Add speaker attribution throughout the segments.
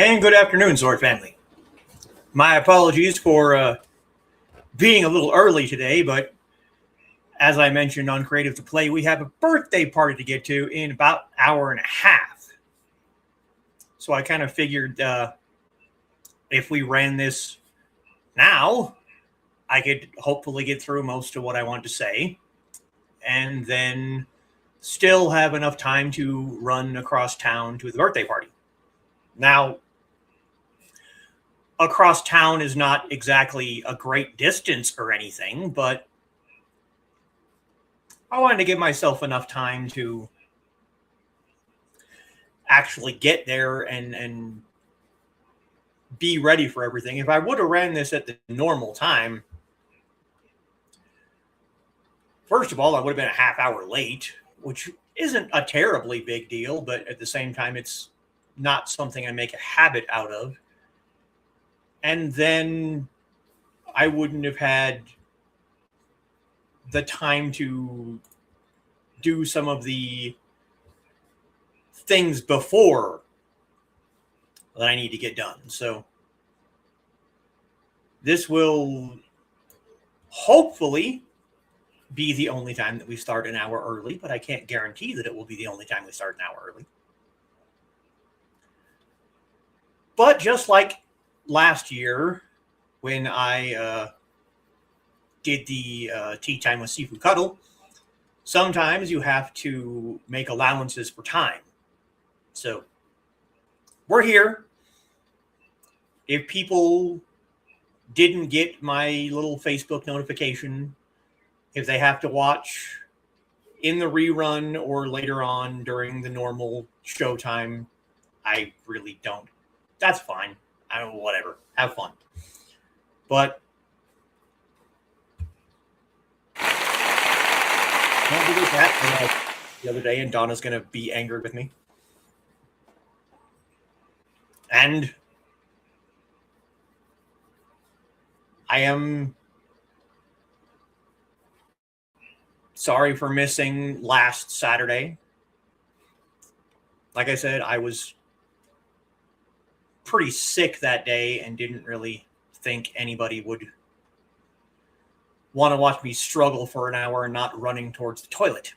Speaker 1: And good afternoon, Sword family. My apologies for being a little early today, but as I mentioned on Creative to Play, we have a birthday party to get to in about an hour and a half. So I kind of figured if we ran this now, I could hopefully get through most of what I want to say and then still have enough time to run across town to the birthday party. Now, across town is not exactly a great distance or anything, but I wanted to give myself enough time to actually get there and be ready for everything. If I would have ran this at the normal time, first of all, I would have been a half hour late, which isn't a terribly big deal, but at the same time, it's not something I make a habit out of. And then I wouldn't have had the time to do some of the things before that I need to get done. So this will hopefully be the only time that we start an hour early, but I can't guarantee that it will be the only time we start an hour early. But just like last year when I did the tea time with Seafood Cuddle, sometimes you have to make allowances for time. So we're here. If people didn't get my little Facebook notification, if they have to watch in the rerun or later on during the normal showtime, I really don't. That's fine. I don't know, whatever. Have fun. But don't forget that the other day, and Donna's going to be angry with me. And I am sorry for missing last Saturday. Like I said, I was pretty sick that day and didn't really think anybody would want to watch me struggle for an hour and not running towards the toilet.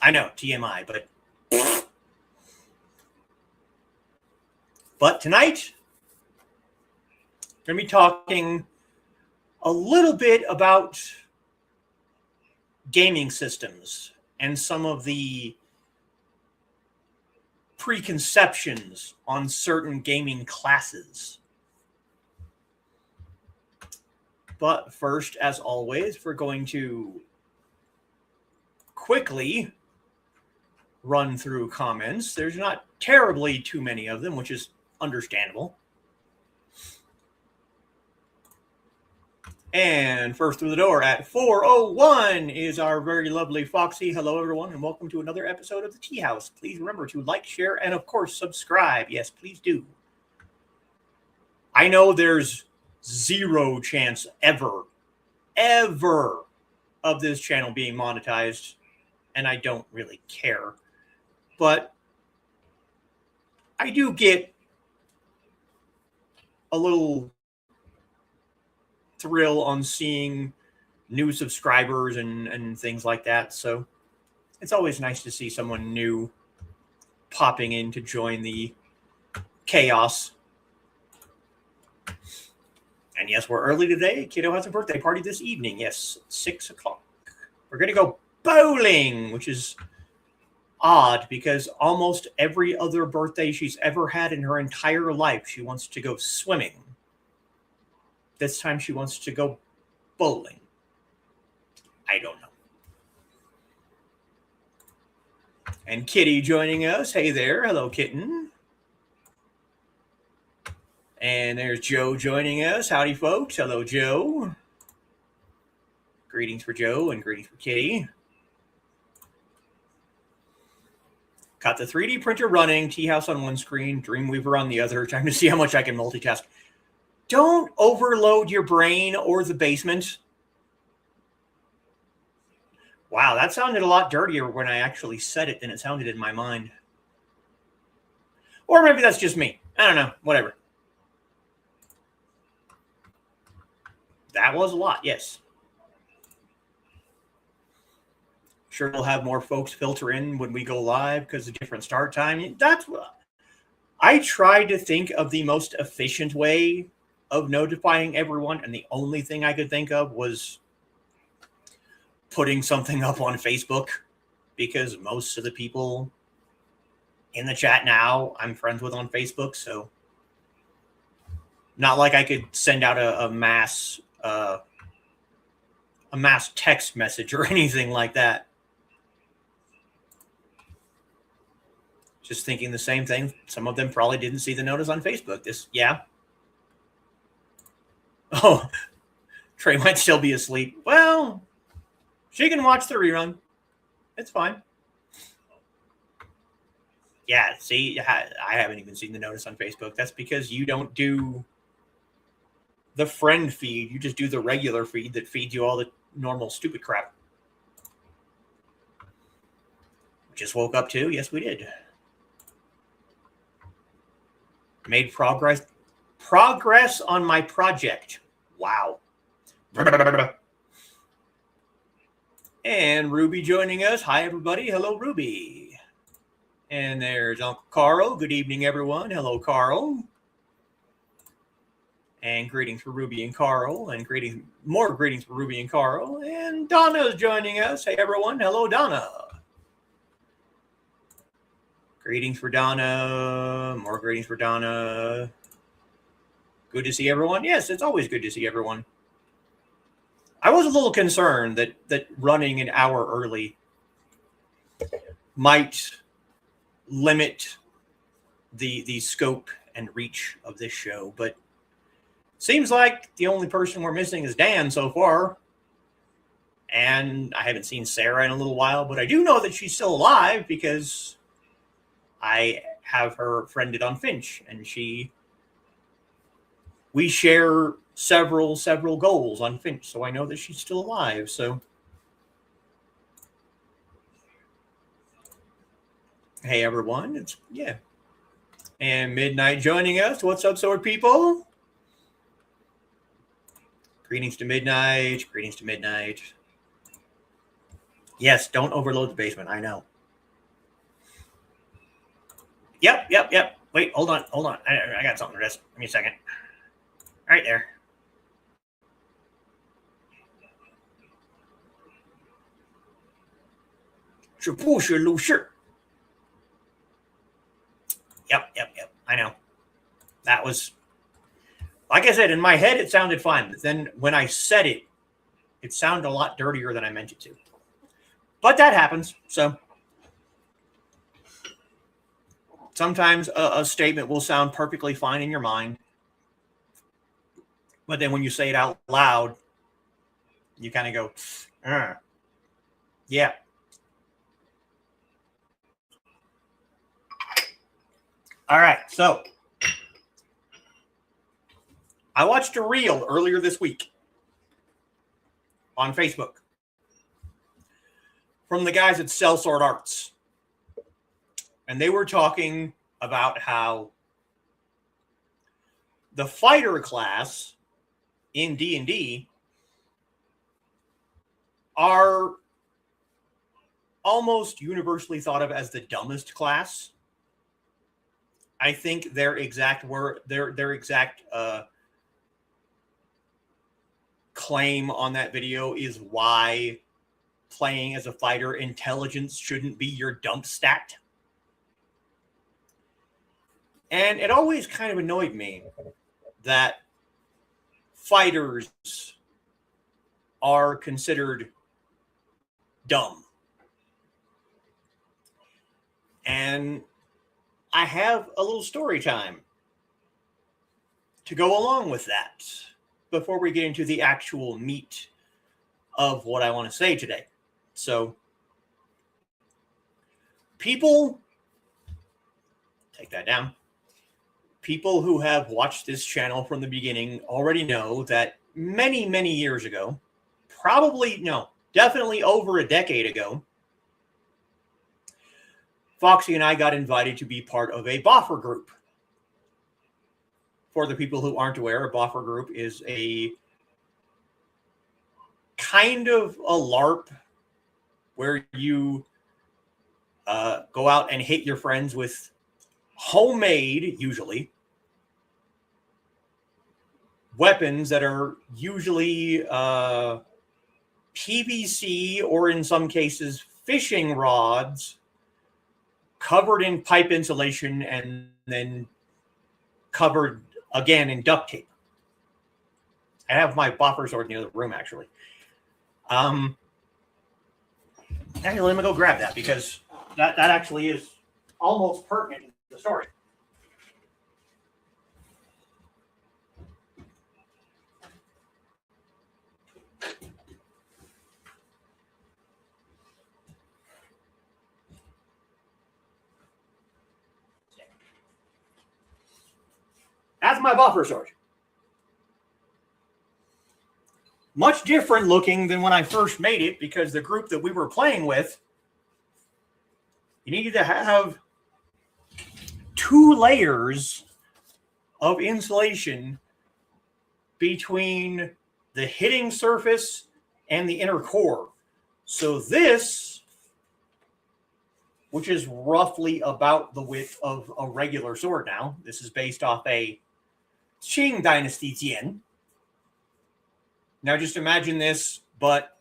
Speaker 1: I know, TMI, but tonight, I'm going to be talking a little bit about gaming systems and some of the preconceptions on certain gaming classes. But first, as always, we're going to quickly run through comments. There's not terribly too many of them, which is understandable. And first through the door at 4:01 is our very lovely Foxy. Hello, everyone, and welcome to another episode of the Teahouse. Please remember to like, share, and, of course, subscribe. Yes, please do. I know there's zero chance ever of this channel being monetized, and I don't really care. But I do get a little thrill on seeing new subscribers and things like that. So it's always nice to see someone new popping in to join the chaos. And yes, we're early today. Kiddo has a birthday party this evening. Yes, 6 o'clock. We're going to go bowling, which is odd because almost every other birthday she's ever had in her entire life, she wants to go swimming. This time she wants to go bowling. I don't know. And Kitty joining us. Hey there. Hello, kitten. And there's Joe joining us. Howdy, folks. Hello, Joe. Greetings for Joe and greetings for Kitty. Got the 3D printer running, Teahouse on one screen, Dreamweaver on the other. Trying to see how much I can multitask. Don't overload your brain or the basement. Wow, that sounded a lot dirtier when I actually said it than it sounded in my mind. Or maybe that's just me. I don't know. Whatever. That was a lot, yes. Sure, we'll have more folks filter in when we go live because of different start time. That's what I tried to think of the most efficient way of notifying everyone, and the only thing I could think of was putting something up on Facebook, because most of the people in the chat now I'm friends with on Facebook, so not like I could send out a mass text message or anything like that. Just thinking the same thing. Some of them probably didn't see the notice on Facebook. Yeah. Oh, Trey might still be asleep. Well, she can watch the rerun. It's fine. Yeah, see, I haven't even seen the notice on Facebook. That's because you don't do the friend feed. You just do the regular feed that feeds you all the normal stupid crap. Just woke up too. Yes, we did. Made progress on my project. Wow. And Ruby joining us. Hi, everybody. Hello, Ruby. And there's Uncle Carl. Good evening, everyone. Hello, Carl. And greetings for Ruby and Carl. And more greetings for Ruby and Carl. And Donna's joining us. Hey, everyone. Hello, Donna. Greetings for Donna. More greetings for Donna. Good to see everyone. Yes, it's always good to see everyone. I was a little concerned that running an hour early might limit the scope and reach of this show, but seems like the only person we're missing is Dan so far. And I haven't seen Sarah in a little while, but I do know that she's still alive because I have her friended on Finch, and we share several goals on Finch, so I know that she's still alive. So, hey everyone, and Midnight joining us. What's up, sword people? Greetings to Midnight. Greetings to Midnight. Yes, don't overload the basement. I know. Yep. Wait, hold on. I got something to this. Give me a second. Right there. Yep. I know. That was, like I said, in my head it sounded fine, but then when I said it, it sounded a lot dirtier than I meant it to. But that happens. So sometimes a statement will sound perfectly fine in your mind, but then when you say it out loud, you kind of go, yeah. All right, so I watched a reel earlier this week on Facebook from the guys at Sellsword Arts. And they were talking about how the fighter class in D&D are almost universally thought of as the dumbest class. I think their exact claim on that video is why playing as a fighter, intelligence shouldn't be your dump stat. And it always kind of annoyed me that fighters are considered dumb. And I have a little story time to go along with that before we get into the actual meat of what I want to say today. So, people, take that down. People who have watched this channel from the beginning already know that many years ago, definitely over a decade ago, Foxy and I got invited to be part of a boffer group. For the people who aren't aware, a boffer group is a kind of a LARP where you go out and hit your friends with homemade, usually, weapons that are usually PVC or in some cases fishing rods covered in pipe insulation and then covered again in duct tape. I have my boffer sword in the other room, actually. Hey, let me go grab that because that actually is almost pertinent to the story. That's my boffer sword. Much different looking than when I first made it because the group that we were playing with, you needed to have 2 layers of insulation between the hitting surface and the inner core. So this, which is roughly about the width of a regular sword now, this is based off a Qing Dynasty Jian. Now just imagine this, but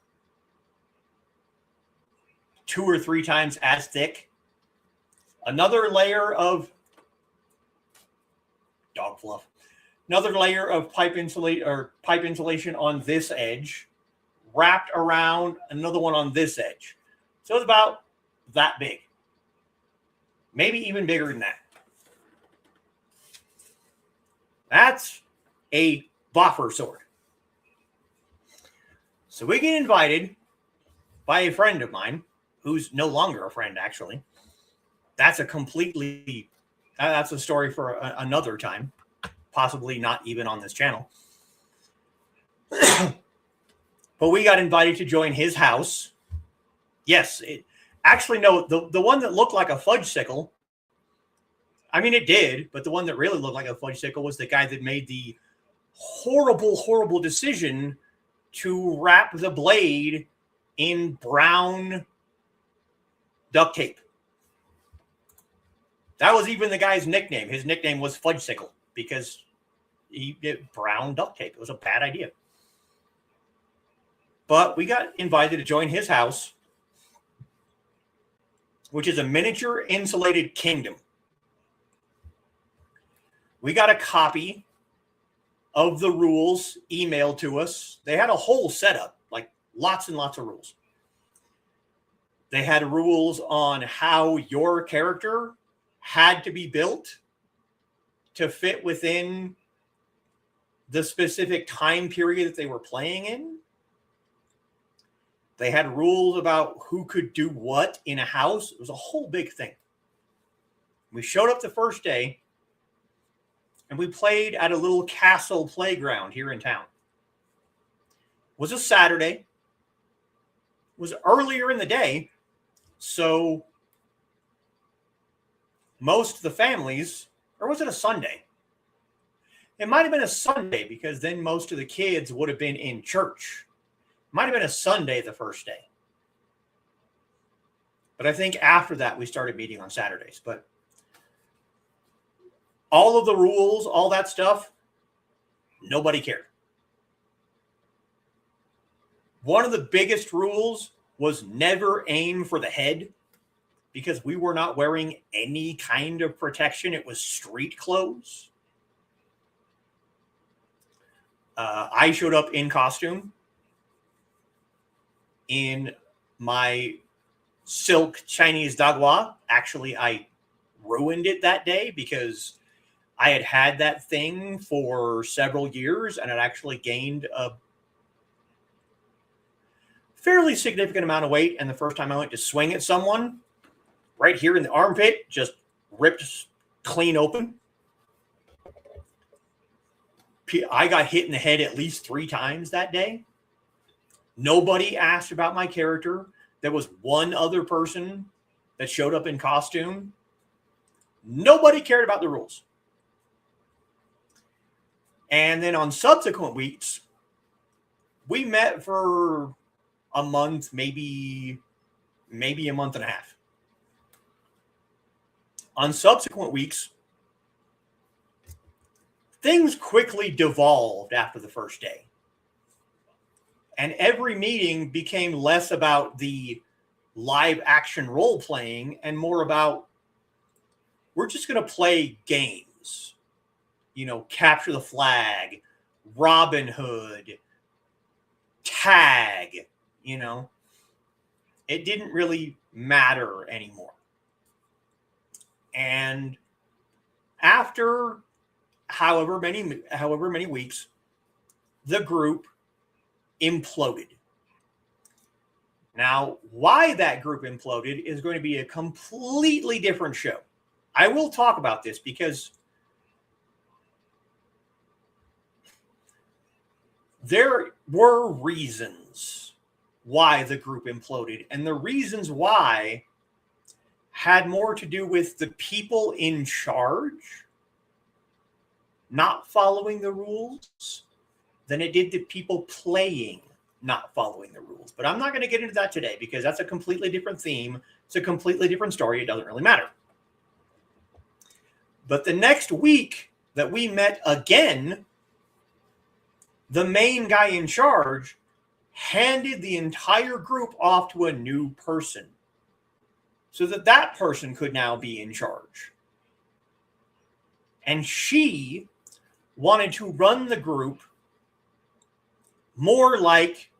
Speaker 1: 2 or 3 times as thick. Another layer of dog fluff. Another layer of pipe insulation on this edge, wrapped around another one on this edge. So it's about that big. Maybe even bigger than that. That's a boffer sword. So we get invited by a friend of mine, who's no longer a friend, actually. That's a story for another time, possibly not even on this channel. But we got invited to join his house. Yes, the one that looked like a fudgesicle, I mean, it did, but the one that really looked like a fudgesicle was the guy that made the horrible, horrible decision to wrap the blade in brown duct tape. That was even the guy's nickname. His nickname was Fudgesicle because he did brown duct tape. It was a bad idea. But we got invited to join his house, which is a miniature insulated kingdom. We got a copy of the rules emailed to us. They had a whole setup, like lots and lots of rules. They had rules on how your character had to be built to fit within the specific time period that they were playing in. They had rules about who could do what in a house. It was a whole big thing. We showed up the first day, and we played at a little castle playground here in town. It was a Saturday. It was earlier in the day, so most of the families, or was it a Sunday? It might have been a Sunday because then most of the kids would have been in church. It might have been a Sunday the first day. But I think after that we started meeting on Saturdays. But all of the rules, all that stuff, nobody cared. One of the biggest rules was never aim for the head because we were not wearing any kind of protection. It was street clothes. I showed up in costume in my silk Chinese dagua. Actually, I ruined it that day because I had that thing for several years and it actually gained a fairly significant amount of weight. And the first time I went to swing at someone, right here in the armpit, just ripped clean open. I got hit in the head at least 3 times that day. Nobody asked about my character. There was one other person that showed up in costume, nobody cared about the rules. And then on subsequent weeks, we met for a month, maybe a month and a half. On subsequent weeks, things quickly devolved after the first day. And every meeting became less about the live action role playing and more about, we're just going to play games. Capture the flag, Robin Hood, tag, It didn't really matter anymore. And after however many weeks, the group imploded. Now, why that group imploded is going to be a completely different show. I will talk about this because there were reasons why the group imploded, and the reasons why had more to do with the people in charge not following the rules than it did the people playing not following the rules. But I'm not going to get into that today because that's a completely different theme. It's a completely different story. It doesn't really matter. But the next week that we met again, the main guy in charge handed the entire group off to a new person so that person could now be in charge. And she wanted to run the group more like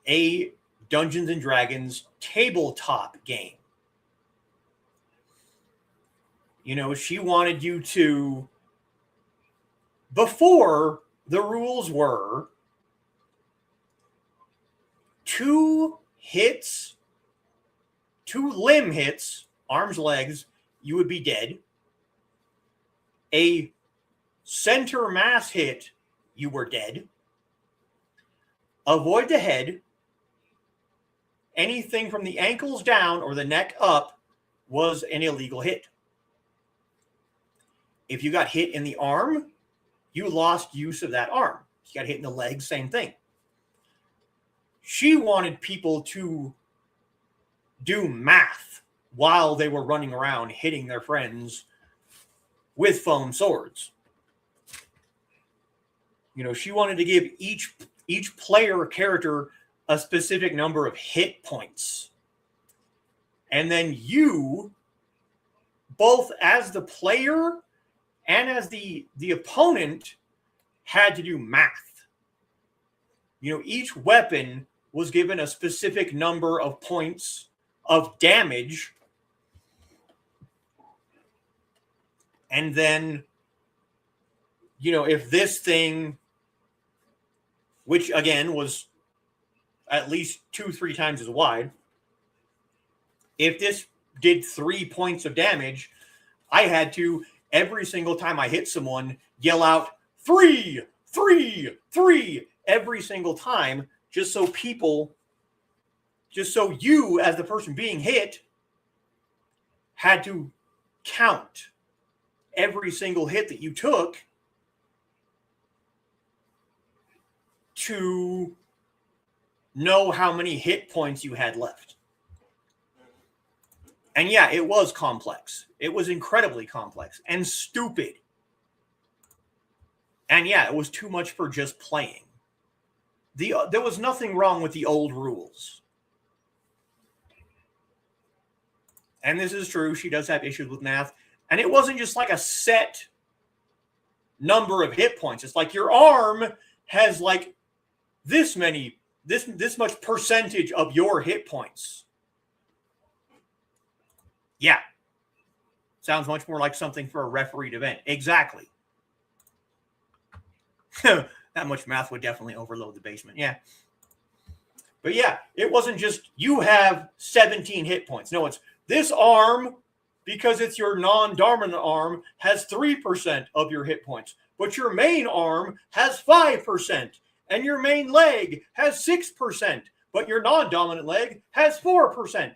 Speaker 1: a Dungeons and Dragons tabletop game. She wanted you to, before the rules were 2 limb hits, arms, legs, you would be dead. A center mass hit, you were dead. Avoid the head. Anything from the ankles down or the neck up was an illegal hit. If you got hit in the arm, you lost use of that arm. If you got hit in the leg, same thing. She wanted people to do math while they were running around hitting their friends with foam swords. She wanted to give each player or character a specific number of hit points. And then you, both as the player and as the opponent, had to do math. Each weapon was given a specific number of points of damage. And then, if this thing, which again was at least 2-3 times as wide, if this did 3 points of damage, I had to, every single time I hit someone, yell out 3, 3, 3 every single time, just so you as the person being hit had to count every single hit that you took to know how many hit points you had left. And yeah, it was complex. It was incredibly complex and stupid. And yeah, it was too much for just playing. There was nothing wrong with the old rules. And this is true. She does have issues with math. And it wasn't just like a set number of hit points. It's like your arm has like this much percentage of your hit points. Yeah. Sounds much more like something for a refereed event. Exactly. That much math would definitely overload the basement. Yeah. But yeah, it wasn't just you have 17 hit points. No, it's this arm, because it's your non-dominant arm, has 3% of your hit points. But your main arm has 5%. And your main leg has 6%. But your non-dominant leg has 4%.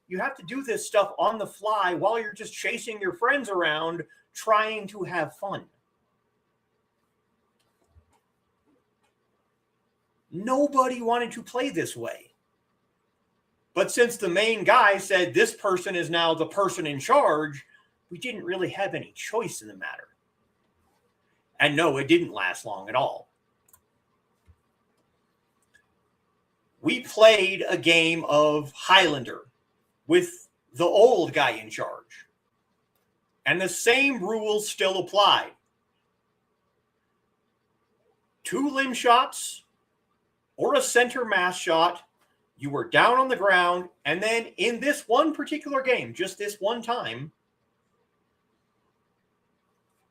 Speaker 1: You have to do this stuff on the fly while you're just chasing your friends around trying to have fun. Nobody wanted to play this way. But since the main guy said this person is now the person in charge, we didn't really have any choice in the matter. And no, it didn't last long at all. We played a game of Highlander with the old guy in charge. And the same rules still applied. 2 limb shots or a center mass shot, you were down on the ground, and then in this one particular game, just this one time,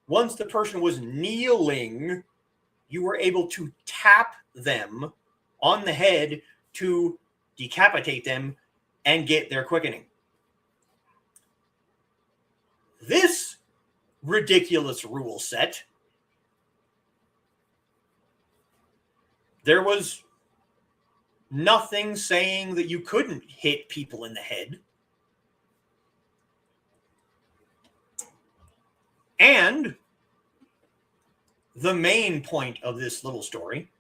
Speaker 1: once the person was kneeling, you were able to tap them on the head to decapitate them and get their quickening. This ridiculous rule set, there was nothing saying that you couldn't hit people in the head. And the main point of this little story,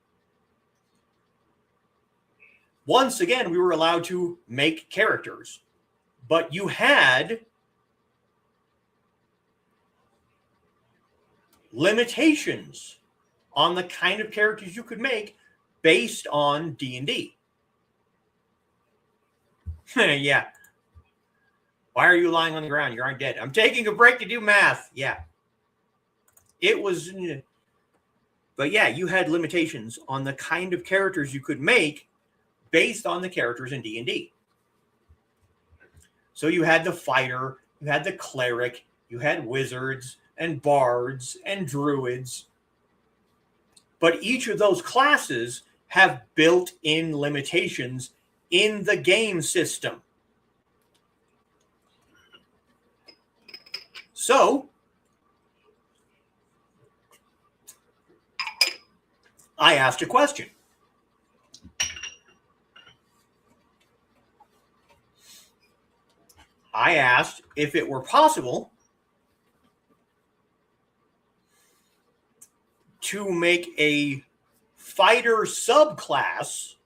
Speaker 1: once again, we were allowed to make characters, but you had limitations on the kind of characters you could make based on D&D. Yeah. Why are you lying on the ground? You aren't dead. I'm taking a break to do math. Yeah. It was... But yeah, you had limitations on the kind of characters you could make based on the characters in D&D. So you had the fighter, you had the cleric, you had wizards and bards and druids. But each of those classes have built-in limitations in the game system. So, I asked a question. I asked if it were possible to make a fighter subclass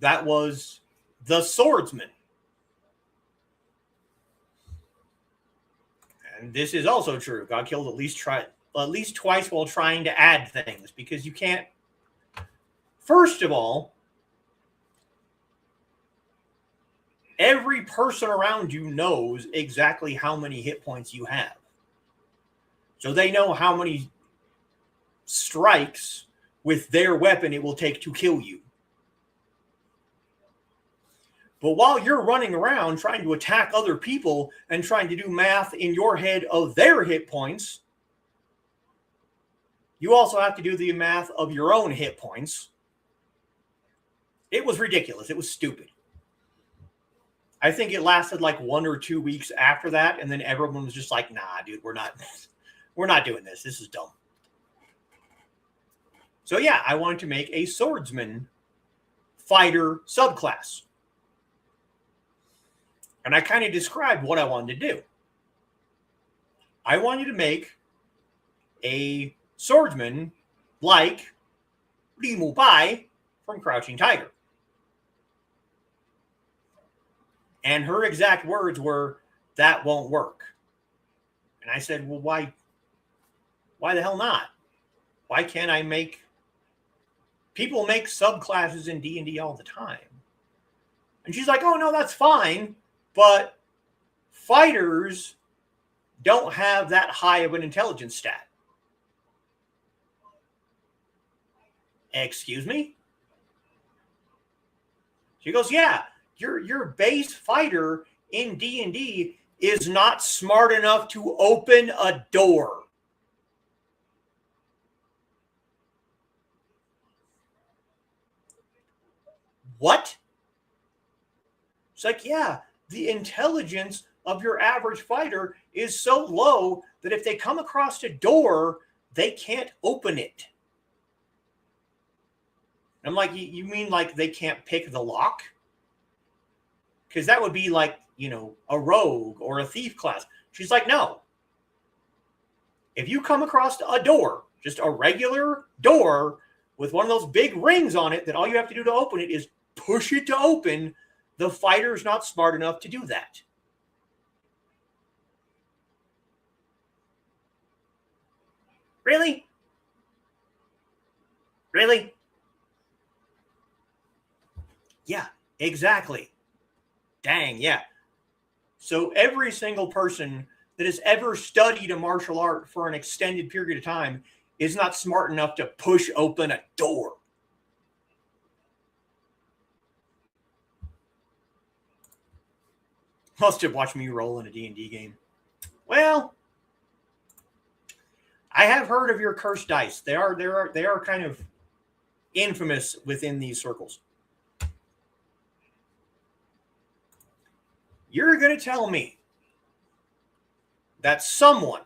Speaker 1: that was the swordsman. And this is also true. Got killed at least twice while trying to add things, because you can't. First of all, every person around you knows exactly how many hit points you have. So they know how many strikes with their weapon it will take to kill you. But while you're running around trying to attack other people and trying to do math in your head of their hit points, you also have to do the math of your own hit points. It was ridiculous. It was stupid. I think it lasted like 1 or 2 weeks after that, and then everyone was just like, nah, dude, we're not doing this. This is dumb. So yeah, I wanted to make a swordsman fighter subclass. And I kind of described what I wanted to do. I wanted to make a swordsman like Li Mu Bai from Crouching Tiger. And her exact words were, "That won't work." And I said, well, why the hell not? Why can't I make... People make subclasses in D&D all the time. And she's like, oh, no, that's fine. But fighters don't have that high of an intelligence stat. Excuse me? She goes, yeah, your base fighter in D&D is not smart enough to open a door. What? It's like, yeah, the intelligence of your average fighter is so low that if they come across a door, they can't open it. I'm like, you mean like they can't pick the lock? because that would be like, a rogue or a thief class. She's like, no. If you come across a door, just a regular door with one of those big rings on it that all you have to do to open it is push it to open, the fighter's not smart enough to do that. Really? Really? Yeah, exactly. Dang, yeah. So every single person that has ever studied a martial art for an extended period of time is not smart enough to push open a door. Must have watched me roll in a D&D game. Well, I have heard of your cursed dice. They are kind of infamous within these circles. You're going to tell me that someone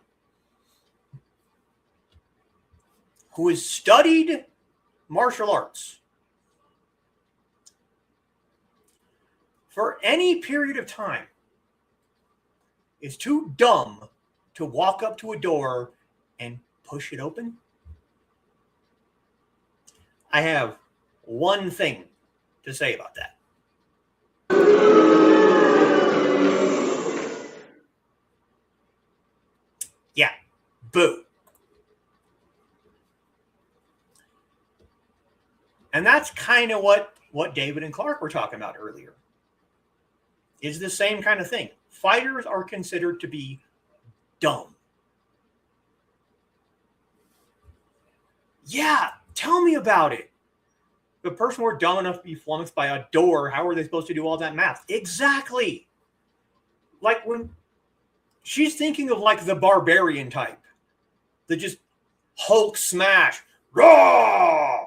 Speaker 1: who has studied martial arts for any period of time is too dumb to walk up to a door and push it open? I have one thing to say about that. Yeah, boo. And that's kind of what David and Clark were talking about earlier. Is the same kind of thing. Fighters are considered to be dumb. Yeah, tell me about it. The person were dumb enough to be flummoxed by a door, how are they supposed to do all that math? Exactly. Like when she's thinking of like the barbarian type. The just Hulk smash. Raw!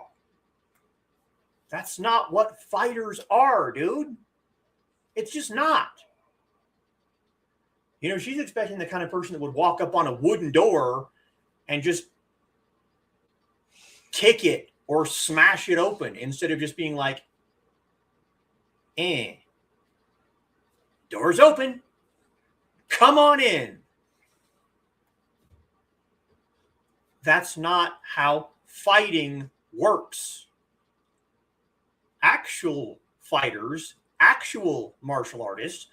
Speaker 1: That's not what fighters are, dude. It's just not. She's expecting the kind of person that would walk up on a wooden door and just kick it or smash it open instead of just being like, door's open. Come on in. That's not how fighting works. Actual fighters, actual martial artists,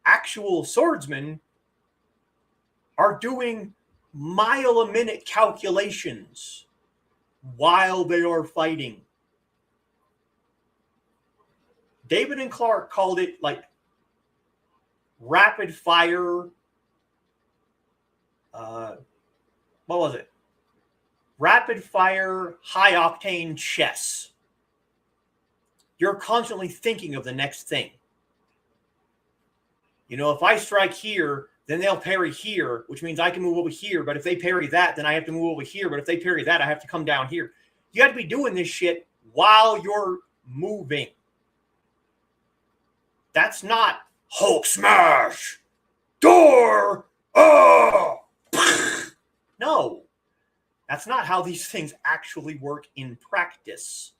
Speaker 1: actual swordsmen are doing mile-a-minute calculations while they are fighting. David and Clark called it like rapid fire. What was it? Rapid fire, high octane chess. You're constantly thinking of the next thing. If I strike here, then they'll parry here, which means I can move over here. But if they parry that, then I have to move over here. But if they parry that, I have to come down here. You got to be doing this shit while you're moving. That's not Hulk smash, door, oh. No, that's not how these things actually work in practice.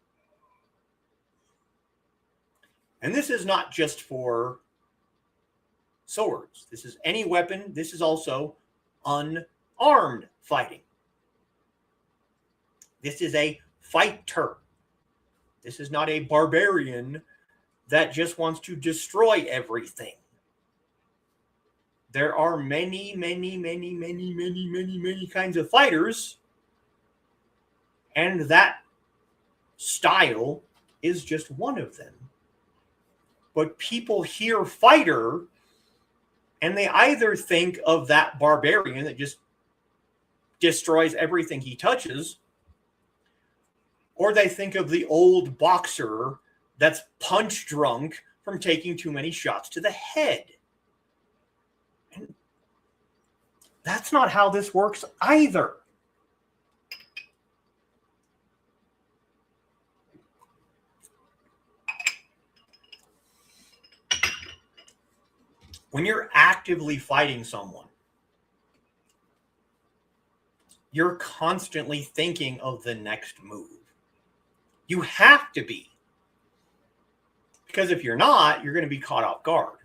Speaker 1: And this is not just for swords. This is any weapon. This is also unarmed fighting. This is a fighter. This is not a barbarian that just wants to destroy everything. There are many, many, many, many, many, many, many kinds of fighters, and that style is just one of them. But people hear fighter, and they either think of that barbarian that just destroys everything he touches, or they think of the old boxer that's punch drunk from taking too many shots to the head. And that's not how this works either. When you're actively fighting someone, you're constantly thinking of the next move. You have to be. Because if you're not, you're going to be caught off guard.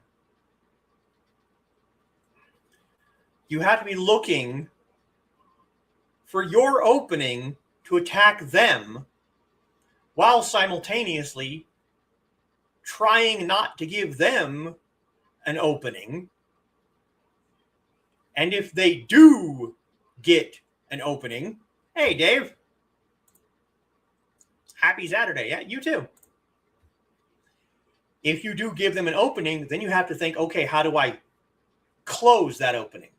Speaker 1: You have to be looking for your opening to attack them while simultaneously trying not to give them an opening. And if they do get an opening, hey, Dave, happy Saturday. Yeah, you too. If you do give them an opening, then you have to think, okay, how do I close that opening?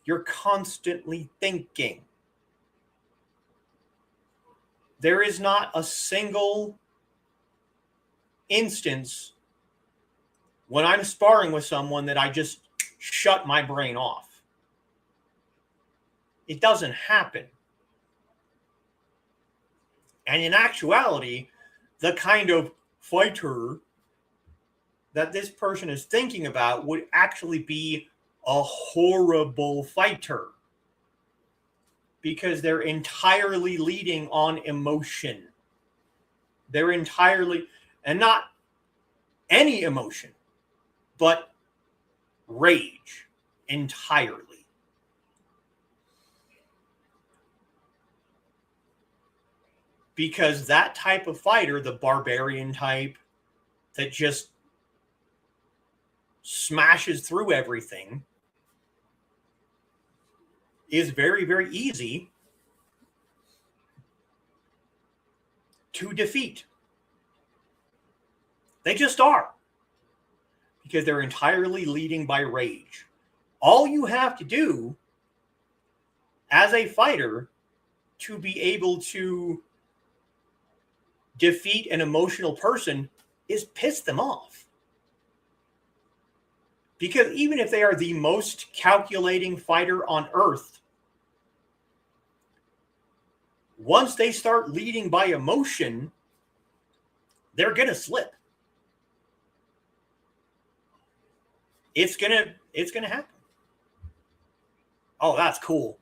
Speaker 1: You're constantly thinking. There is not a single instance when I'm sparring with someone that I just shut my brain off. It doesn't happen. And in actuality, the kind of fighter that this person is thinking about would actually be a horrible fighter, because they're entirely leading on emotion. They're entirely, and not any emotion, but rage entirely. Because that type of fighter, the barbarian type that just smashes through everything, is very, very easy to defeat. They just are. Because they're entirely leading by rage. All you have to do as a fighter to be able to defeat an emotional person is piss them off. Because even if they are the most calculating fighter on earth, once they start leading by emotion, they're going to slip. It's gonna happen. Oh, that's cool.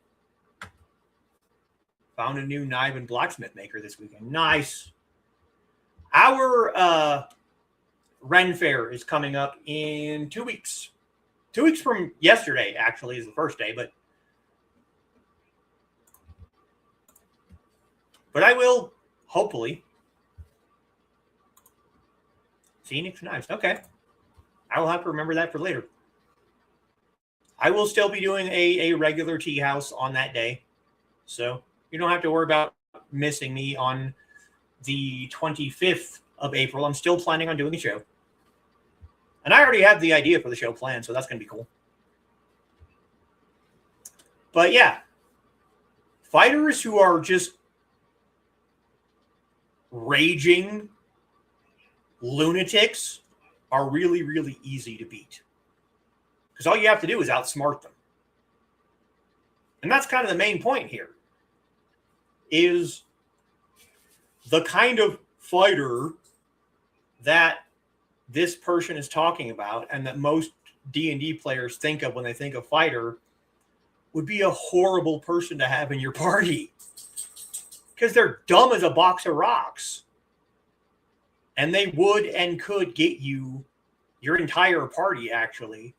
Speaker 1: Found a new knife and blacksmith maker this weekend. Nice. Our Ren Fair is coming up in 2 weeks. 2 weeks from yesterday, actually, is the first day, but I will, hopefully. Phoenix Knives. Okay. I will have to remember that for later. I will still be doing a regular tea house on that day. So you don't have to worry about missing me on the 25th of April. I'm still planning on doing a show. And I already have the idea for the show planned, so that's going to be cool. But yeah, fighters who are just raging lunatics are really, really easy to beat. Because all you have to do is outsmart them. And that's kind of the main point here. Is the kind of fighter that this person is talking about and that most D&D players think of when they think of fighter would be a horrible person to have in your party. Because they're dumb as a box of rocks. And they would and could get you, your entire party actually,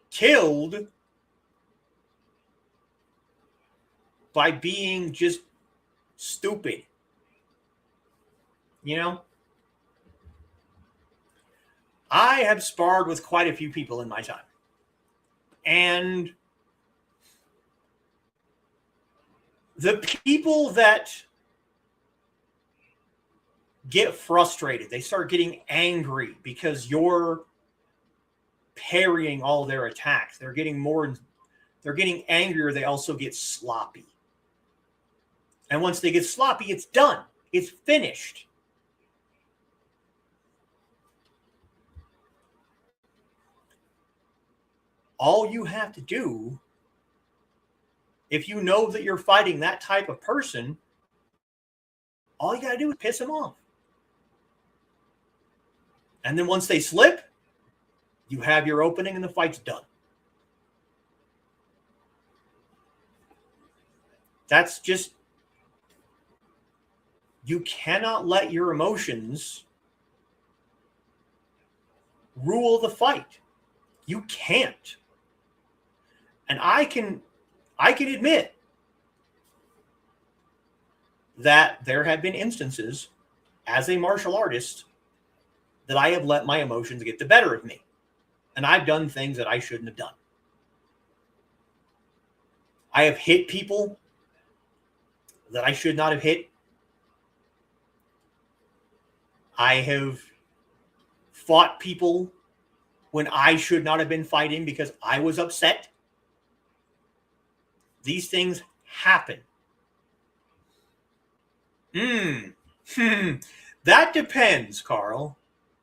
Speaker 1: killed by being just stupid. You know? I have sparred with quite a few people in my time. And the people that get frustrated, they start getting angry because you're parrying all their attacks. They're getting angrier. They also get sloppy. And once they get sloppy, it's done. It's finished. All you have to do, if you know that you're fighting that type of person, all you got to do is piss them off. And then once they slip, you have your opening and the fight's done. That's just, you cannot let your emotions rule the fight. You can't. And I can admit that there have been instances as a martial artist that I have let my emotions get the better of me. And I've done things that I shouldn't have done. I have hit people that I should not have hit. I have fought people when I should not have been fighting because I was upset. These things happen. That depends, Carl.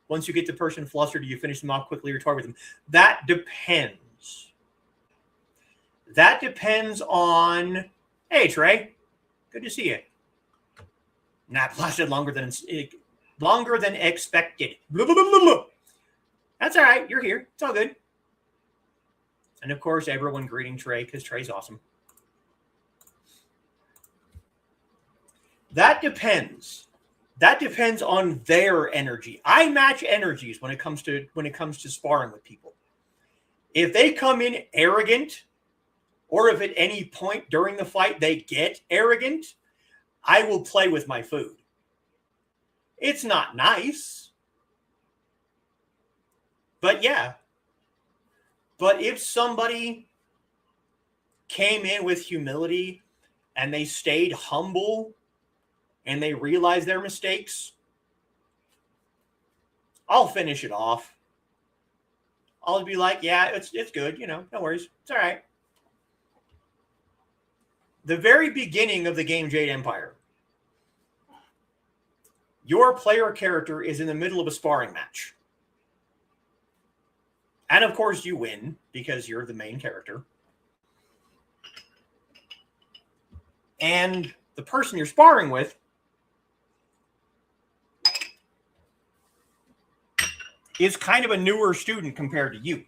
Speaker 1: Once you get the person flustered, do you finish them off quickly or toy with them? That depends. That depends on... Hey, Trey. Good to see you. Not lasted longer than expected. Blah, blah, blah, blah. That's all right. You're here. It's all good. And, of course, everyone greeting Trey because Trey's awesome. That depends. That depends on their energy. I match energies when it comes to sparring with people. If they come in arrogant, or if at any point during the fight they get arrogant, I will play with my food. It's not nice. But yeah. But if somebody came in with humility and they stayed humble and they realized their mistakes, I'll finish it off. I'll be like, yeah, it's good, no worries. It's all right. The very beginning of the game Jade Empire, your player character is in the middle of a sparring match. And of course you win because you're the main character. And the person you're sparring with is kind of a newer student compared to you.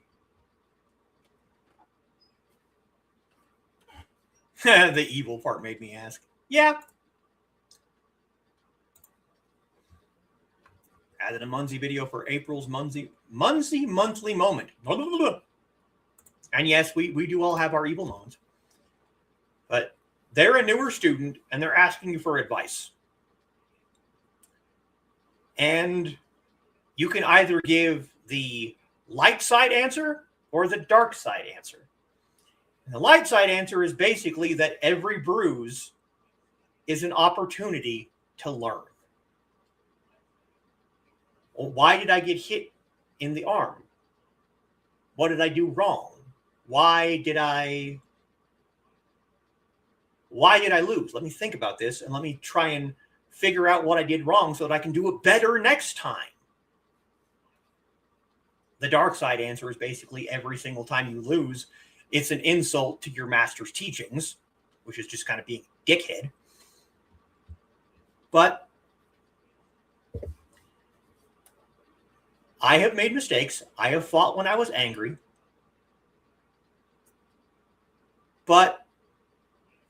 Speaker 1: The evil part made me ask. Yeah. Added a Munzie video for April's Munzie monthly moment. Blah, blah, blah, blah. And yes, we do all have our evil moments. But they're a newer student and they're asking you for advice. And you can either give the light side answer or the dark side answer. And the light side answer is basically that every bruise is an opportunity to learn. Well, why did I get hit in the arm? What did I do wrong? Why did I lose? Let me think about this and let me try and figure out what I did wrong so that I can do it better next time. The dark side answer is basically every single time you lose, it's an insult to your master's teachings, which is just kind of being a dickhead. But I have made mistakes. I have fought when I was angry. But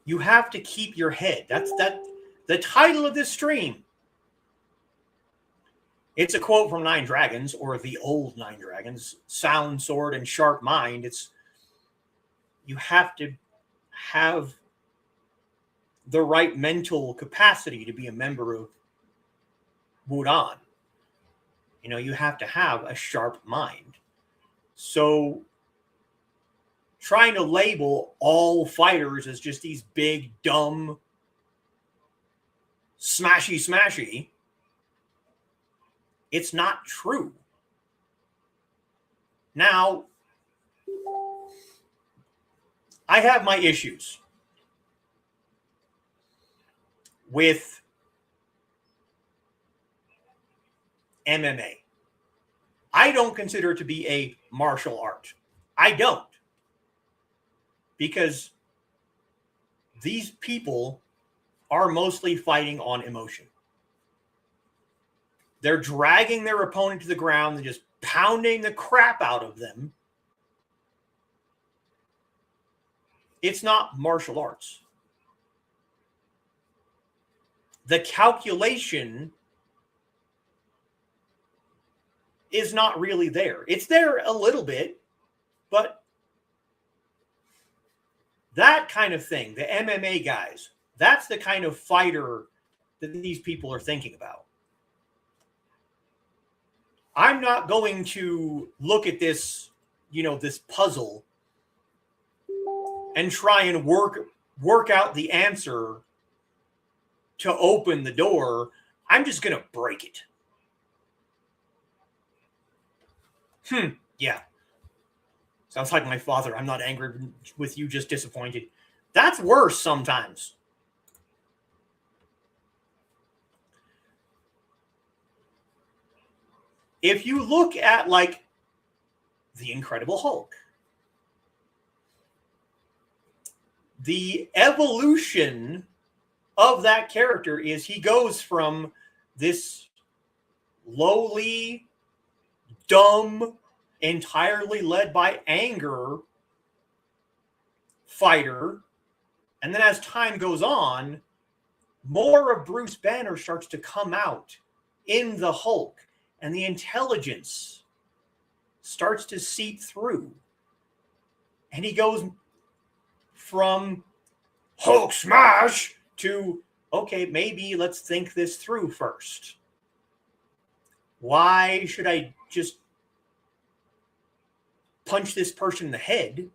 Speaker 1: you have to keep your head. That's the title of this stream. It's a quote from Nine Dragons, or the old Nine Dragons. Sound sword and sharp mind. You have to have the right mental capacity to be a member of Wudan. You have to have a sharp mind. So trying to label all fighters as just these big, dumb, smashy, it's not true. Now, I have my issues with MMA. I don't consider it to be a martial art. I don't. Because these people are mostly fighting on emotion. They're dragging their opponent to the ground and just pounding the crap out of them. It's not martial arts. The calculation is not really there. It's there a little bit, but That kind of thing, the MMA guys, that's the kind of fighter that these people are thinking about. I'm not going to look at this, this puzzle and try and work out the answer to open the door. I'm just going to break it. Yeah. Sounds like my father. I'm not angry with you, just disappointed. That's worse sometimes. If you look at, like, the Incredible Hulk, the evolution of that character is he goes from this lowly, dumb, entirely led by anger fighter, and then as time goes on, more of Bruce Banner starts to come out in the Hulk, and the intelligence starts to seep through, and he goes from Hulk smash to, okay, maybe let's think this through first. Why should I just punch this person in the head?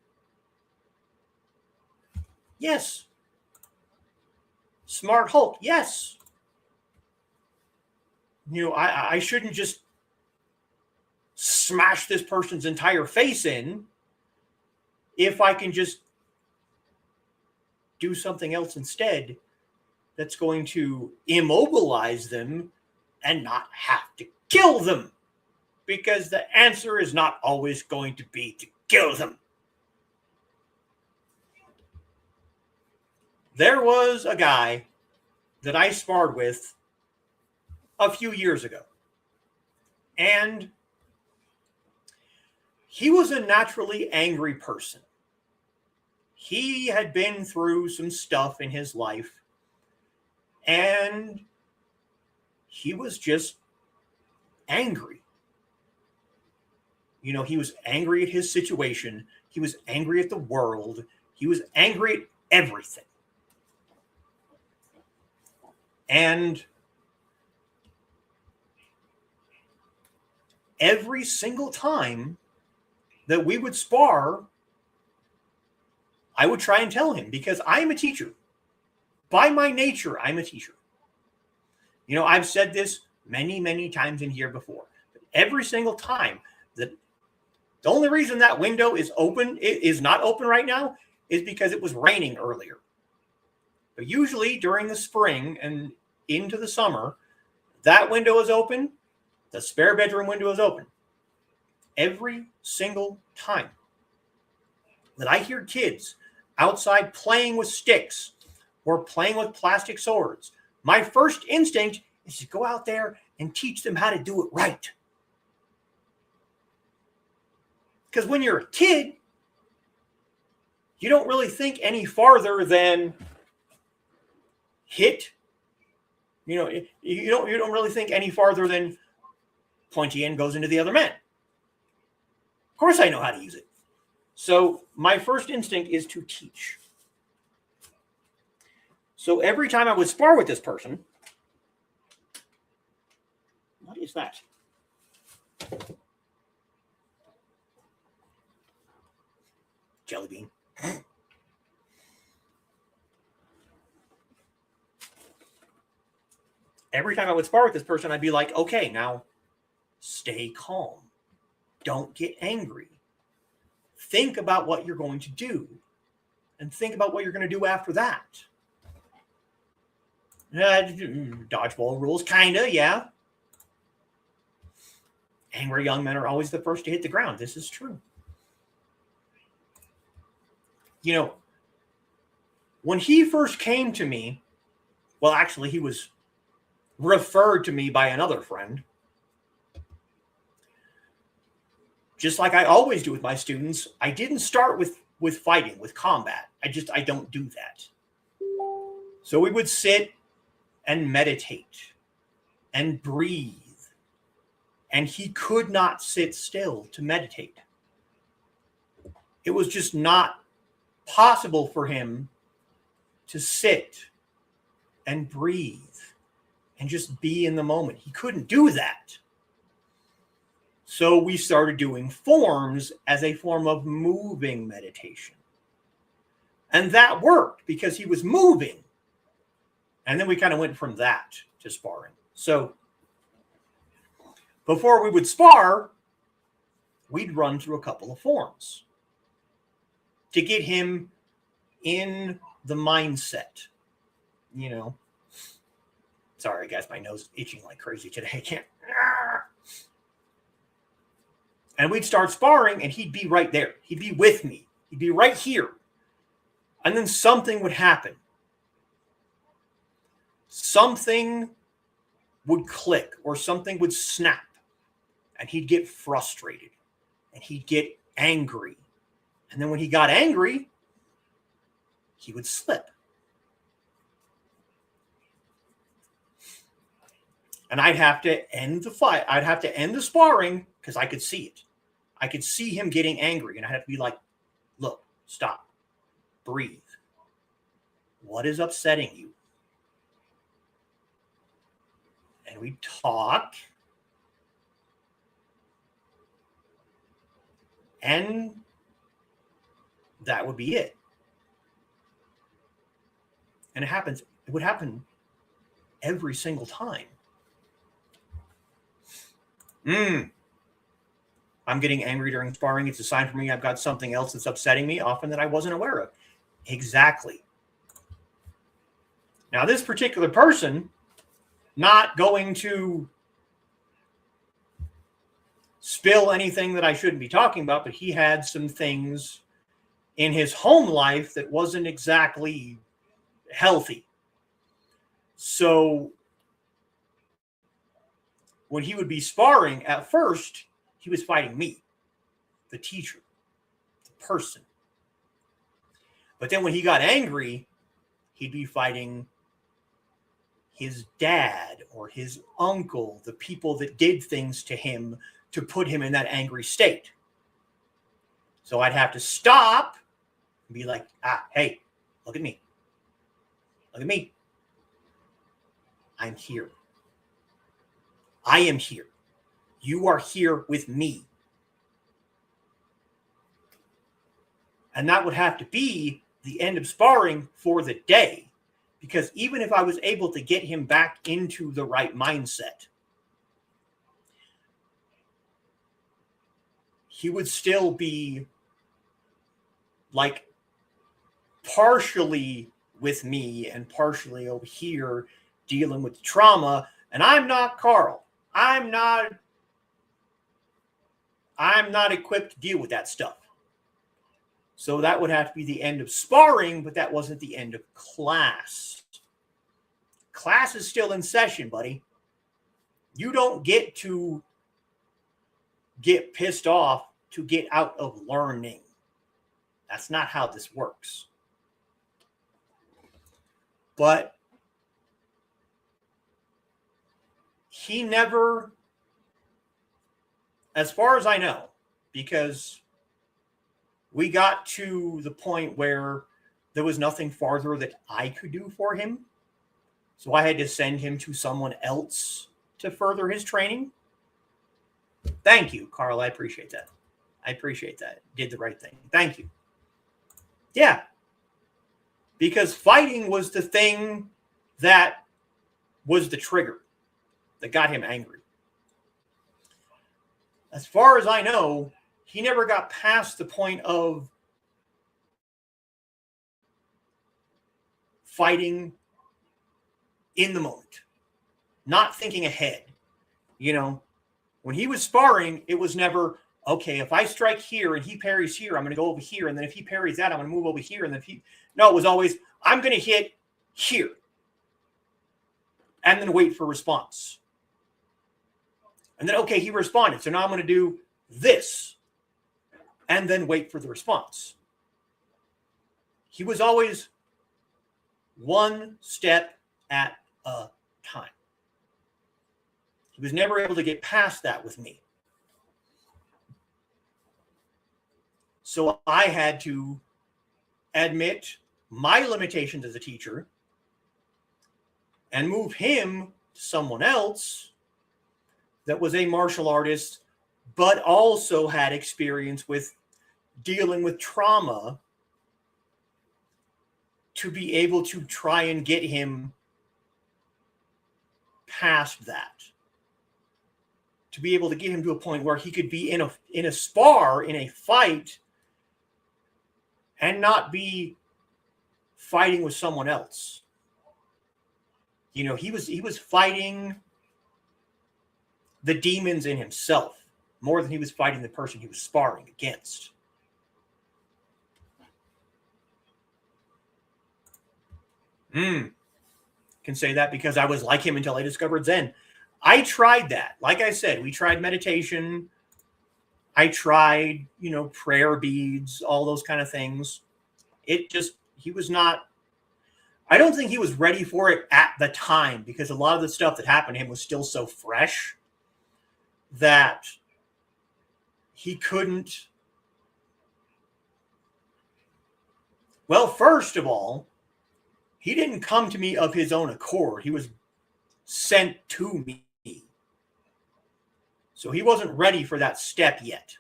Speaker 1: Yes. Smart Hulk, yes. I shouldn't just smash this person's entire face in if I can just do something else instead that's going to immobilize them and not have to kill them. Because the answer is not always going to be to kill them. There was a guy that I sparred with a few years ago. And he was a naturally angry person. He had been through some stuff in his life. And he was just angry. He was angry at his situation. He was angry at the world. He was angry at everything. And every single time that we would spar, I would try and tell him, because I'm a teacher. By my nature, I'm a teacher. I've said this many, many times in here before. But every single time that the only reason that window is open, it is not open right now, is because it was raining earlier. But usually during the spring and into the summer, that window is open. The spare bedroom window is open. Every single time that I hear kids outside playing with sticks or playing with plastic swords, my first instinct is to go out there and teach them how to do it right. Because when you're a kid, you don't really think any farther than hit. You don't really think any farther than pointy end goes into the other man. Of course I know how to use it. So my first instinct is to teach. So every time I would spar with this person, what is that? Jelly bean. Every time I would spar with this person, I'd be like, okay, now stay calm. Don't get angry. Think about what you're going to do. And think about what you're going to do after that. Dodgeball rules, kind of, yeah. Angry young men are always the first to hit the ground. This is true. When he first came to me, well, actually, he was referred to me by another friend. Just like I always do with my students, I didn't start with fighting, with combat. I don't do that. So we would sit and meditate and breathe. And he could not sit still to meditate. It was just not possible for him to sit and breathe and just be in the moment. He couldn't do that. So we started doing forms as a form of moving meditation. And that worked because he was moving. And then we kind of went from that to sparring. So before we would spar, we'd run through a couple of forms to get him in the mindset. You know, sorry guys, my nose is itching like crazy today. I can't. And we'd start sparring and he'd be right there. He'd be with me. He'd be right here. And then something would happen. Something would click or something would snap. And he'd get frustrated. And he'd get angry. And then when he got angry, he would slip. And I'd have to end the fight. I'd have to end the sparring because I could see it. I could see him getting angry. And I'd have to be like, look, stop. Breathe. What is upsetting you? And we'd talk. And that would be it. And it would happen every single time. I'm getting angry during sparring. It's a sign for me I've got something else that's upsetting me, often that I wasn't aware of. Exactly. Now, this particular person, not going to spill anything that I shouldn't be talking about, but he had some things in his home life that wasn't exactly healthy. So when he would be sparring, at first, he was fighting me, the teacher, the person. But then when he got angry, he'd be fighting his dad or his uncle, the people that did things to him to put him in that angry state. So I'd have to stop and be like, hey, look at me. Look at me. I'm here. I am here. You are here with me. And that would have to be the end of sparring for the day. Because even if I was able to get him back into the right mindset, he would still be like partially with me and partially over here dealing with trauma. And I'm not Carl. I'm not equipped to deal with that stuff. So that would have to be the end of sparring, but that wasn't the end of class. Class is still in session, buddy. You don't get to get pissed off to get out of learning. That's not how this works. But he never, as far as I know, because we got to the point where there was nothing farther that I could do for him. So I had to send him to someone else to further his training. Thank you, Carl. I appreciate that. I appreciate that. Did the right thing. Thank you. Yeah. Because fighting was the thing that was the trigger that got him angry. As far as I know, he never got past the point of fighting in the moment, not thinking ahead. You know, when he was sparring, it was never, okay, if I strike here and he parries here, I'm going to go over here. And then if he parries that, I'm going to move over here. And then no, it was always, I'm going to hit here and then wait for response. And then, okay, he responded. So now I'm going to do this and then wait for the response. He was always one step at a time. He was never able to get past that with me. So I had to admit my limitations as a teacher and move him to someone else that was a martial artist, but also had experience with dealing with trauma, to be able to try and get him past that, to be able to get him to a point where he could be in a spar, in a fight, and not be fighting with someone else. You know, he was fighting the demons in himself more than he was fighting the person he was sparring against. Can say that because I was like him until I discovered Zen. I tried that. Like I said, we tried meditation. I tried, prayer beads, all those kind of things. He was not, I don't think he was ready for it at the time, because a lot of the stuff that happened to him was still so fresh that he couldn't. Well, first of all, he didn't come to me of his own accord. He was sent to me. So he wasn't ready for that step yet.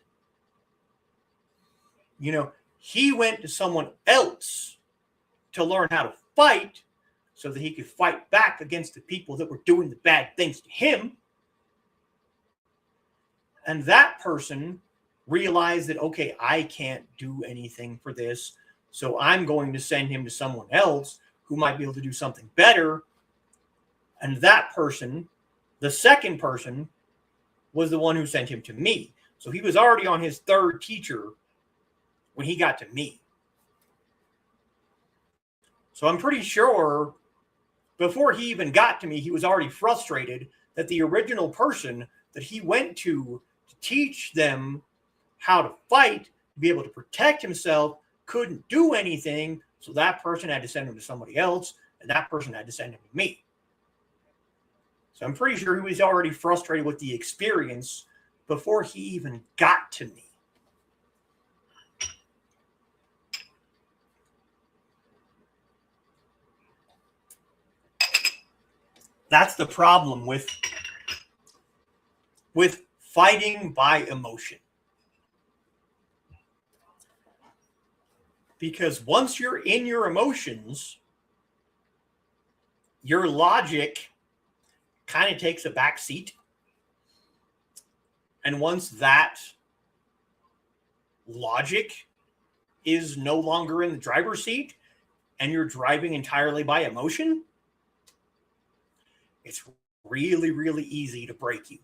Speaker 1: He went to someone else to learn how to fight so that he could fight back against the people that were doing the bad things to him. And that person realized that, okay, I can't do anything for this, so I'm going to send him to someone else who might be able to do something better. And that person, the second person, was the one who sent him to me. So he was already on his third teacher when he got to me. So I'm pretty sure before he even got to me, he was already frustrated that the original person that he went to teach them how to fight, to be able to protect himself, couldn't do anything. So that person had to send him to somebody else, and that person had to send him to me. So I'm pretty sure he was already frustrated with the experience before he even got to me. That's the problem with fighting by emotion. Because once you're in your emotions, your logic kind of takes a back seat. And once that logic is no longer in the driver's seat and you're driving entirely by emotion, it's really, really easy to break you.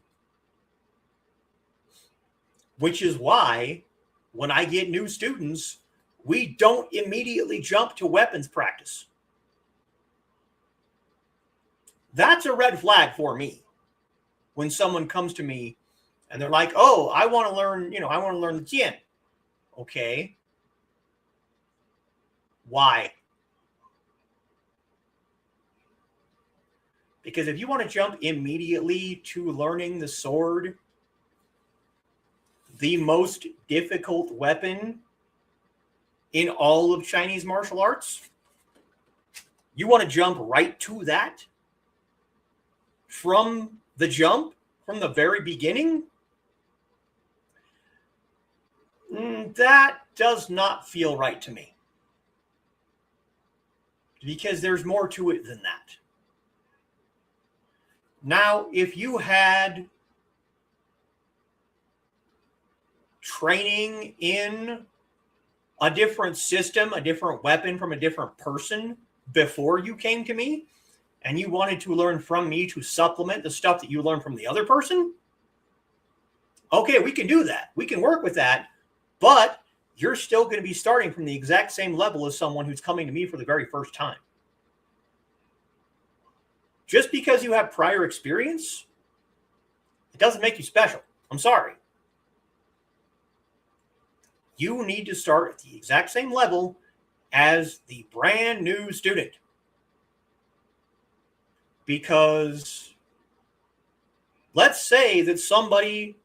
Speaker 1: Which is why when I get new students, we don't immediately jump to weapons practice. That's a red flag for me. When someone comes to me and they're like, oh, I want to learn, I want to learn the Jian. Okay. Why? Because if you want to jump immediately to learning the sword, the most difficult weapon in all of Chinese martial arts, you want to jump right to that from the jump, from the very beginning? That does not feel right to me. Because there's more to it than that. Now, if you had training in a different system, a different weapon from a different person before you came to me, and you wanted to learn from me to supplement the stuff that you learned from the other person, okay, we can do that. We can work with that, but you're still going to be starting from the exact same level as someone who's coming to me for the very first time. Just because you have prior experience, it doesn't make you special. I'm sorry. You need to start at the exact same level as the brand new student. Because let's say that somebody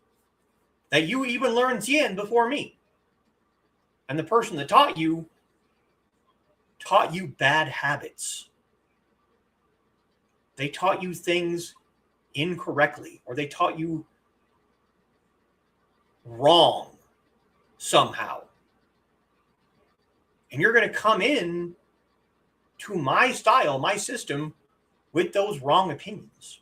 Speaker 1: that you even learned Jian before me, and the person that taught you taught you bad habits. They taught you things incorrectly, or they taught you wrong somehow. And you're going to come in to my style, my system, with those wrong opinions.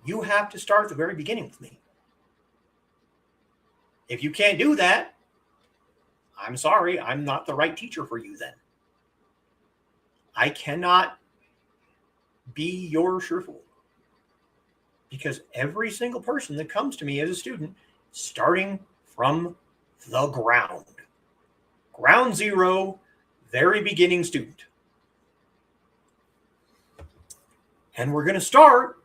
Speaker 1: You have to start at the very beginning with me. If you can't do that, I'm sorry, I'm not the right teacher for you then. I cannot be your Shifu. Because every single person that comes to me as a student, starting from the ground. Ground zero, very beginning student. And we're going to start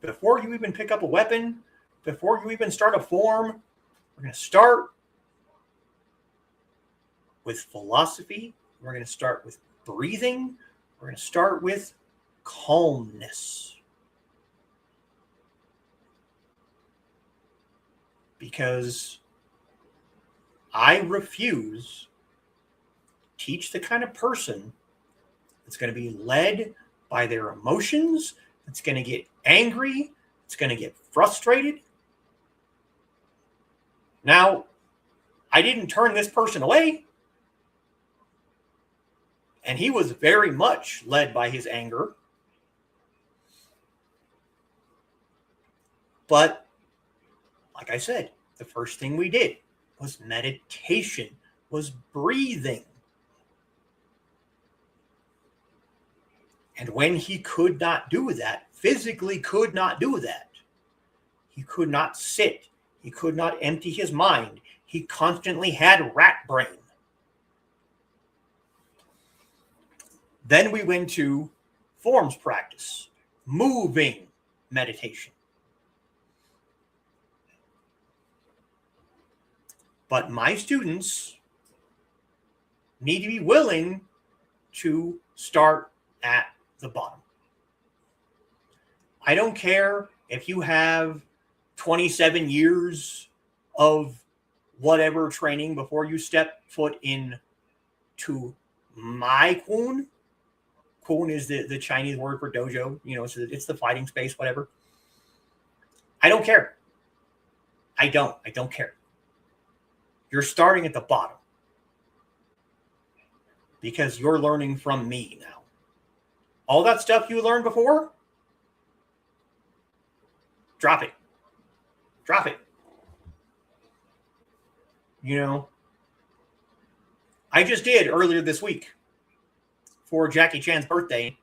Speaker 1: before you even pick up a weapon, before you even start a form. We're going to start with philosophy. We're going to start with breathing. We're going to start with calmness. Because I refuse to teach the kind of person that's going to be led by their emotions, that's going to get angry, that's going to get frustrated. Now, I didn't turn this person away, and he was very much led by his anger. But, like I said, the first thing we did was meditation, was breathing. And when he could not do that, physically could not do that, he could not sit, he could not empty his mind, he constantly had rat brain. Then we went to forms practice, moving meditation. But my students need to be willing to start at the bottom. I don't care if you have 27 years of whatever training before you step foot in to my Kun. Kun is the Chinese word for dojo. You know, it's the fighting space, whatever. I don't care. I don't care. You're starting at the bottom because you're learning from me now. All that stuff you learned before, drop it. Drop it. You know, I just did earlier this week for Jackie Chan's birthday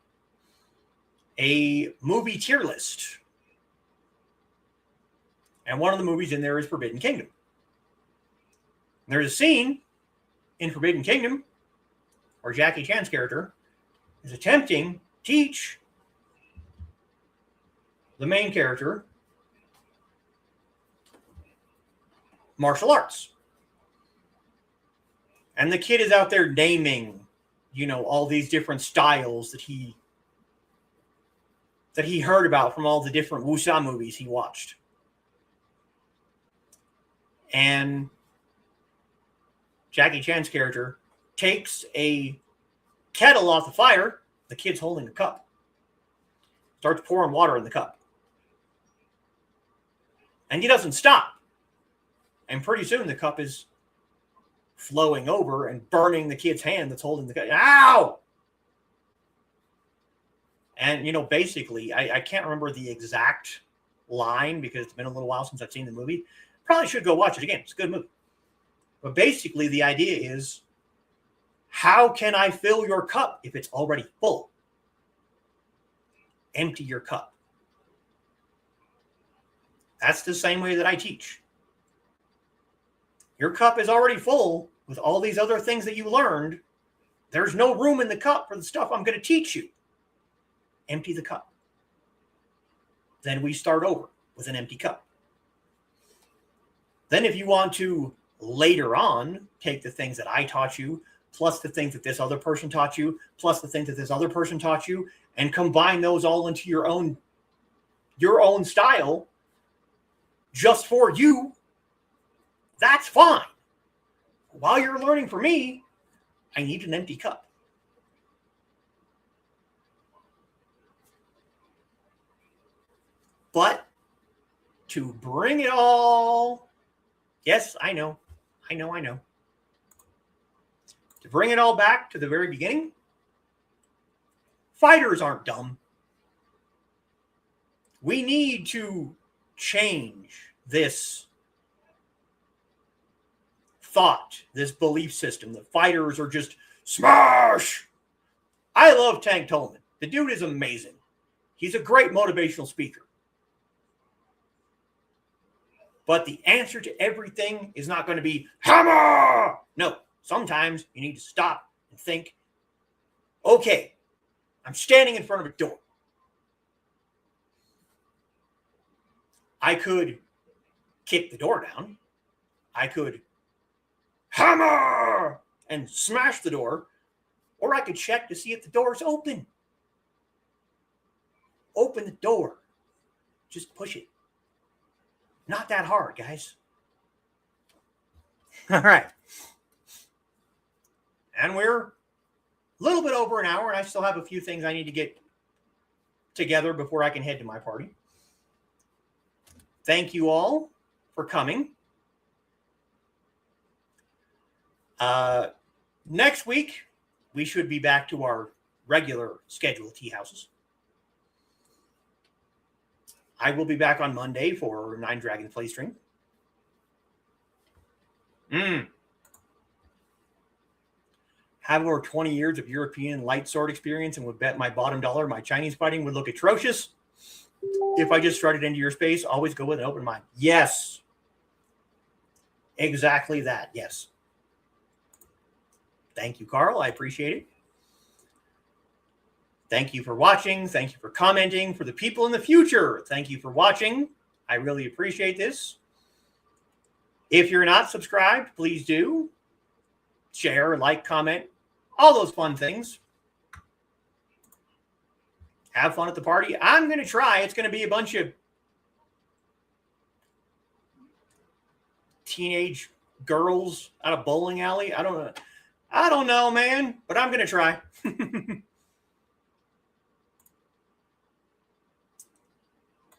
Speaker 1: a movie tier list. And one of the movies in there is Forbidden Kingdom. There's a scene in Forbidden Kingdom where Jackie Chan's character is attempting to teach the main character martial arts. And the kid is out there naming, you know, all these different styles that he heard about from all the different wuxia movies he watched. And Jackie Chan's character takes a kettle off the fire. The kid's holding a cup. Starts pouring water in the cup. And he doesn't stop. And pretty soon the cup is flowing over and burning the kid's hand that's holding the cup. Ow! And, you know, basically, I can't remember the exact line because it's been a little while since I've seen the movie. Probably should go watch it again. It's a good movie. But basically, the idea is, how can I fill your cup if it's already full? Empty your cup. That's the same way that I teach. Your cup is already full with all these other things that you learned. There's no room in the cup for the stuff I'm going to teach you. Empty the cup. Then we start over with an empty cup. Then if you want to later on take the things that I taught you, plus the things that this other person taught you, plus the things that this other person taught you, and combine those all into your own style just for you, that's fine. while you're learning from me, I need an empty cup. But to bring it all, yes, I know. To bring it all back to the very beginning, fighters aren't dumb. We need to change this thought, this belief system. The fighters are just smash. I love Tank Tolman. The dude is amazing. He's a great motivational speaker. But the answer to everything is not going to be hammer. No, sometimes you need to stop and think, okay, I'm standing in front of a door. I could kick the door down. I could hammer and smash the door, or I could check to see if the door is open. Open the door. Just push it. Not that hard, guys. All right. And we're a little bit over an hour, and I still have a few things I need to get together before I can head to my party. Thank you all for coming. Next week, we should be back to our regular schedule of tea houses. I will be back on Monday for Nine Dragons Play Stream. Have over 20 years of European light sword experience and would bet my bottom dollar my Chinese fighting would look atrocious if I just started into your space. Always go with an open mind. Yes. Exactly that. Yes. Thank you, Carl. I appreciate it. Thank you for watching. Thank you for commenting. For the people in the future, thank you for watching. I really appreciate this. If you're not subscribed, please do. Share, like, comment, all those fun things. Have fun at the party. I'm going to try. It's going to be a bunch of teenage girls at a bowling alley. I don't know, man, but I'm going to try.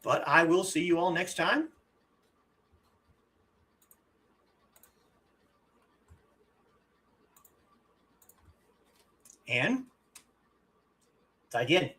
Speaker 1: But I will see you all next time. And 再见。